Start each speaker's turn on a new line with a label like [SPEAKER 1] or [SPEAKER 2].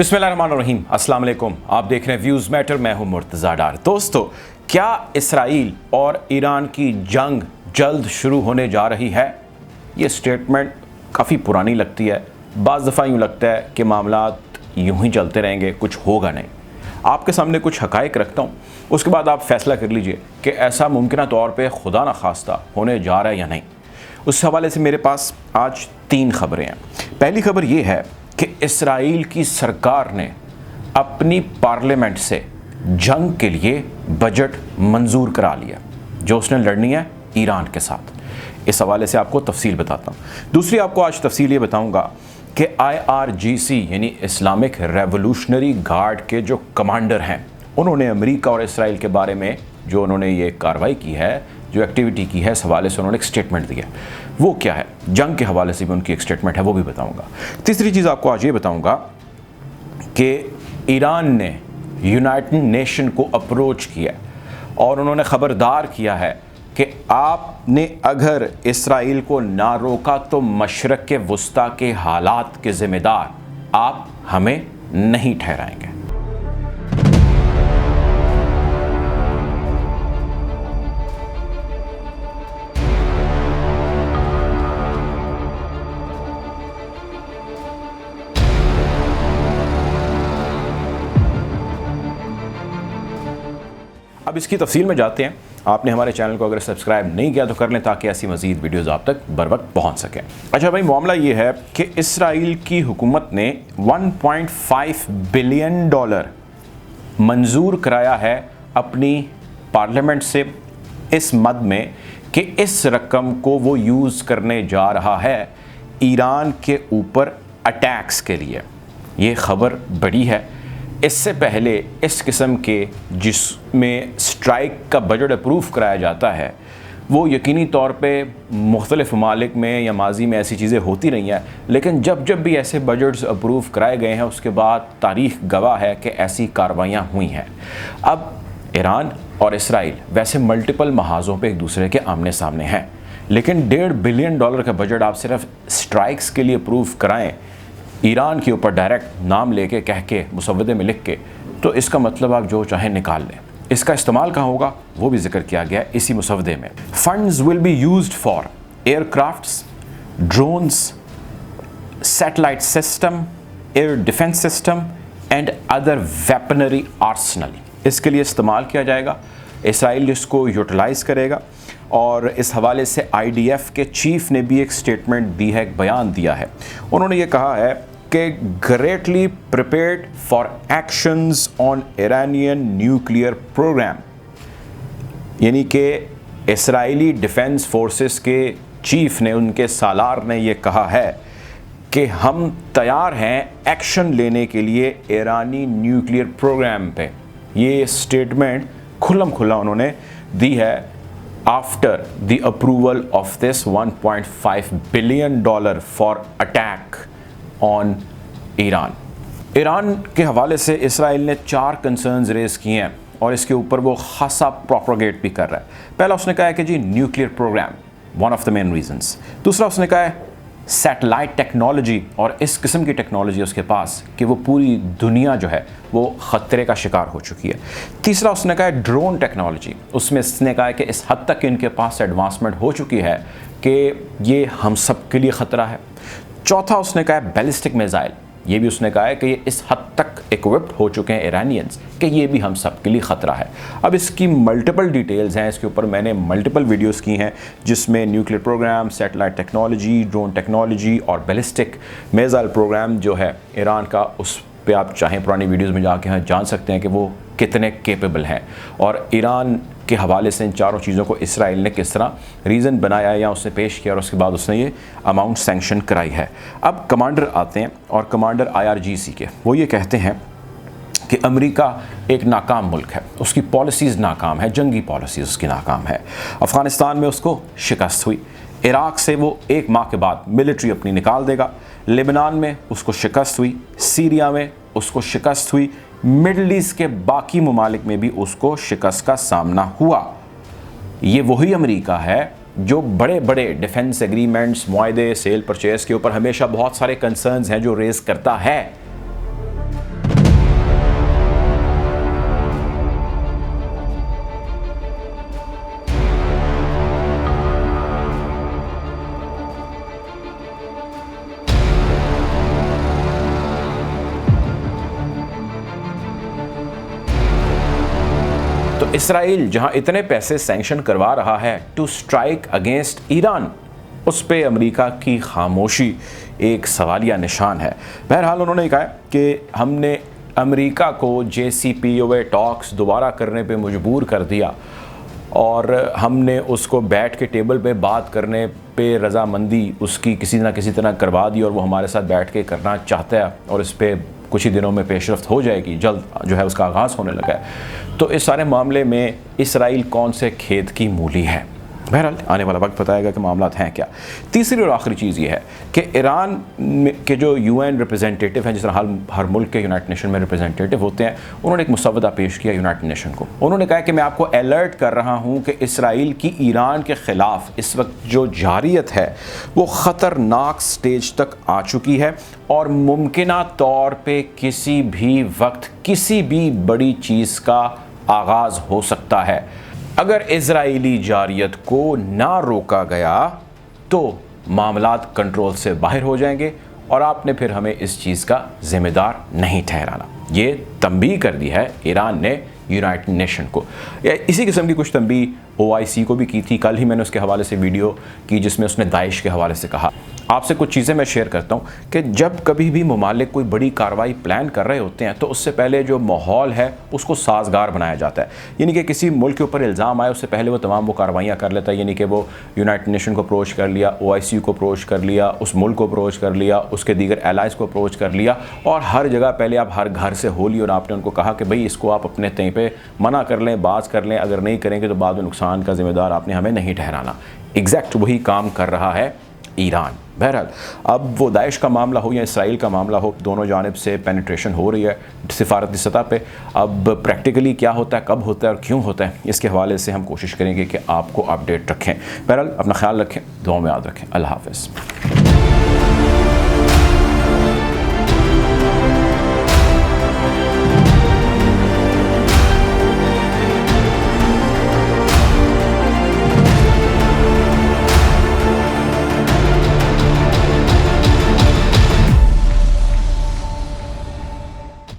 [SPEAKER 1] बिस्मिल्लाहिर्रहमानिर्रहीम, अस्सलाम वालेकुम। आप देख रहे हैं व्यूज़ मैटर, मैं हूं मुर्तज़ा डार। दोस्तों, क्या इसराइल और ईरान की जंग जल्द शुरू होने जा रही है? ये स्टेटमेंट काफ़ी पुरानी लगती है। बाज़ दफ़ा यूँ लगता है कि मामलात यूँ ही चलते रहेंगे, कुछ होगा नहीं। आपके सामने कुछ हक़ाइक़ रखता हूँ, उसके बाद आप फ़ैसला कर लीजिए कि ऐसा मुमकिन तौर पर खुदा न खास्ता होने जा रहा है या नहीं। उस हवाले से मेरे पास आज 3 खबरें हैं। पहली खबर ये है कि इसराइल की सरकार ने अपनी पार्लियामेंट से जंग के लिए बजट मंजूर करा लिया, जो उसने लड़नी है ईरान के साथ। इस हवाले से आपको तफसील बताता हूँ। दूसरी आपको आज तफसील ये बताऊँगा कि IRGC यानी इस्लामिक रेवोल्यूशनरी गार्ड के जो कमांडर हैं, उन्होंने अमेरिका और इसराइल के बारे में जो उन्होंने ये कार्रवाई की है, जो एक्टिविटी की है, इस हवाले से उन्होंने एक स्टेटमेंट दिया। वो क्या है, जंग के हवाले से भी उनकी एक स्टेटमेंट है, वो भी बताऊंगा। तीसरी चीज़ आपको आज ये बताऊंगा कि ईरान ने यूनाइटेड नेशन को अप्रोच किया और उन्होंने ख़बरदार किया है कि आपने अगर इसराइल को ना रोका तो मशरक़ के वस्ता के हालात के ज़िम्मेदार आप हमें नहीं ठहराएंगे। अब इसकी तफसील में जाते हैं। आपने हमारे चैनल को अगर सब्सक्राइब नहीं किया तो कर लें, ताकि ऐसी मज़ीद वीडियोज़ आप तक बर वक्त पहुँच सकें। अच्छा भाई, मामला ये है कि इसराइल की हुकूमत ने $1.5 बिलियन मंजूर कराया है अपनी पार्लियामेंट से, इस मद में कि इस रकम को वो यूज़ करने जा रहा है ईरान के ऊपर अटैक्स के लिए। ये ख़बर बड़ी है। इससे पहले इस किस्म के जिसमें स्ट्राइक का बजट अप्रूव कराया जाता है, वो यकीनी तौर पे मुख्तलिफ़ ममालिक में या माजी में ऐसी चीज़ें होती रही हैं, लेकिन जब जब भी ऐसे बजट्स अप्रूव कराए गए हैं, उसके बाद तारीख़ गवाह है कि ऐसी कार्रवाइयाँ हुई हैं। अब ईरान और इसराइल वैसे मल्टीपल महाज़ों पे एक दूसरे के आमने सामने हैं, लेकिन $1.5 बिलियन का बजट आप सिर्फ स्ट्राइक्स के लिए अप्रूव कराएँ, ईरान के ऊपर डायरेक्ट नाम लेके कह के मुसव्वदे में लिख के, तो इसका मतलब आप जो चाहें निकाल लें। इसका इस्तेमाल कहाँ होगा वो भी जिक्र किया गया है इसी मुसव्वदे में। Funds will be used for aircrafts, drones, satellite system, air defence system and other weaponry Arsenal. इसके लिए इस्तेमाल किया जाएगा। इसराइल इसको यूटिलाइज़ करेगा। और इस हवाले से IDF के चीफ ने भी एक स्टेटमेंट दी है, एक बयान दिया है। उन्होंने ये कहा है कि greatly prepared for actions on Iranian nuclear programme, यानी कि इसराइली डिफेंस फोर्सेस के चीफ ने, उनके सालार ने ये कहा है कि हम तैयार हैं एक्शन लेने के लिए ईरानी न्यूक्लियर प्रोग्राम पे। ये स्टेटमेंट खुल्लम खुल्ला उन्होंने दी है after the approval of this $1.5 billion for attack on Iran. Iran के हवाले से इसराइल ने 4 कंसर्न्स रेज़ किए हैं और इसके ऊपर वो खासा प्रोपोगेट भी कर रहा है। पहला उसने कहा है कि जी nuclear program one of the main reasons. दूसरा उसने कहा है सैटेलाइट टेक्नोलॉजी, और इस किस्म की टेक्नोलॉजी उसके पास कि वो पूरी दुनिया जो है वो ख़तरे का शिकार हो चुकी है। तीसरा उसने कहा है ड्रोन टेक्नोलॉजी। उसमें इसने कहा है कि इस हद तक इनके पास एडवांसमेंट हो चुकी है कि ये हम सब के लिए ख़तरा है। चौथा उसने कहा है बैलिस्टिक मिसाइल। ये भी उसने कहा है कि ये इस हद तक इक्विप्ड हो चुके हैं ईरानियंस कि ये भी हम सब के लिए ख़तरा है। अब इसकी मल्टीपल डिटेल्स हैं, इसके ऊपर मैंने मल्टीपल वीडियोस की हैं, जिसमें nuclear programme, satellite technology, drone technology और बैलिस्टिक मिसाइल प्रोग्राम जो है ईरान का, उस पे आप चाहें पुरानी वीडियोस में जाके जान सकते हैं कि वो कितने केपेबल हैं। और ईरान के हवाले से इन चारों चीज़ों को इसराइल ने किस तरह रीज़न बनाया या उसने पेश किया, और उसके बाद उसने ये अमाउंट सैंक्शन कराई है। अब कमांडर आते हैं, और कमांडर IRGC के वो ये कहते हैं कि अमेरिका एक नाकाम मुल्क है, उसकी पॉलिसीज़ नाकाम है, जंगी पॉलिसीज़ उसकी नाकाम है। अफ़गानिस्तान में उसको शिकस्त हुई, इराक़ से वो 1 माह के बाद मिलिट्री अपनी निकाल देगा, लेबनान में उसको शिकस्त हुई, सीरिया में उसको शिकस्त हुई, मिडल ईस्ट के बाकी ममालिक में भी उसको शिकस्त का सामना हुआ। ये वही अमेरिका है जो बड़े बड़े डिफेंस एग्रीमेंट्स, मुआहदे, सेल परचेज़ के ऊपर हमेशा बहुत सारे कंसर्न्स हैं जो रेज़ करता है। इसराइल जहां इतने पैसे सैंक्शन करवा रहा है टू स्ट्राइक अगेंस्ट ईरान, उस पे अमेरिका की खामोशी एक सवालिया निशान है। बहरहाल उन्होंने कहा कि हमने अमेरिका को JCPOA टॉक्स दोबारा करने पे मजबूर कर दिया और हमने उसको बैठ के टेबल पे बात करने पे रज़ामंदी उसकी किसी ना किसी तरह करवा दी और वो हमारे साथ बैठ के करना चाहता है और इस पर कुछ ही दिनों में पेशरफ्त हो जाएगी, जल्द जो है उसका आगाज़ होने लगा है। तो इस सारे मामले में इसराइल कौन से खेत की मूली है? बहरहाल आने वाला वक्त बताएगा कि मामलात हैं क्या। तीसरी और आखिरी चीज़ ये है कि ईरान के जो UN रिप्रेजेंटेटिव हैं, जिस तरह हर मुल्क के यूनाइटेड नेशन में रिप्रेजेंटेटिव होते हैं, उन्होंने एक मुसव्वदा पेश किया यूनाइटेड नेशन को। उन्होंने कहा कि मैं आपको अलर्ट कर रहा हूँ कि इसराइल की ईरान के ख़िलाफ़ इस वक्त जो जारियत है वो ख़तरनाक स्टेज तक आ चुकी है और मुमकिना तौर पर किसी भी वक्त किसी भी बड़ी चीज़ का आगाज़ हो सकता है। अगर इजरायली जारियत को ना रोका गया तो मामलात कंट्रोल से बाहर हो जाएंगे और आपने फिर हमें इस चीज़ का जिम्मेदार नहीं ठहराना। ये तंबीह कर दी है ईरान ने यूनाइटेड नेशन को। इसी किस्म की कुछ तंबीह OIC को भी की थी। कल ही मैंने उसके हवाले से वीडियो की जिसमें उसने दाइश के हवाले से कहा। आपसे कुछ चीज़ें मैं शेयर करता हूँ कि जब कभी भी ममालिक कोई बड़ी कार्रवाई प्लान कर रहे होते हैं तो उससे पहले जो माहौल है उसको साजगार बनाया जाता है। यानी कि किसी मुल्क के ऊपर इल्ज़ाम आए उससे पहले वो तमाम वो कार्रवाइयाँ कर लेता है। यानी कि वो यूनाइटेड नेशन को अप्रोच कर लिया, OIC को अप्रोच कर लिया, उस मुल्क को अप्रोच कर लिया, उसके दीगर एलाइज़ को अप्रोच कर लिया और हर जगह पहले आप हर घर से हो ली और आपने उनको कहा कि भाई इसको आप अपने तय पे मना कर लें, बात कर लें, अगर नहीं करेंगे तो बाद में नुकसान का जिम्मेदार आपने हमें नहीं ठहराना। एग्जैक्ट वही काम कर रहा है ईरान। बहरहाल अब वो दाइश का मामला हो या इसराइल का मामला हो, दोनों जानिब से पेनिट्रेशन हो रही है सिफारती सतह पे। अब प्रैक्टिकली क्या होता है, कब होता है और क्यों होता है, इसके हवाले से हम कोशिश करेंगे कि आपको अपडेट रखें। बहरहाल अपना ख्याल रखें, दुआ में याद रखें। अल्लाह हाफ़िज़।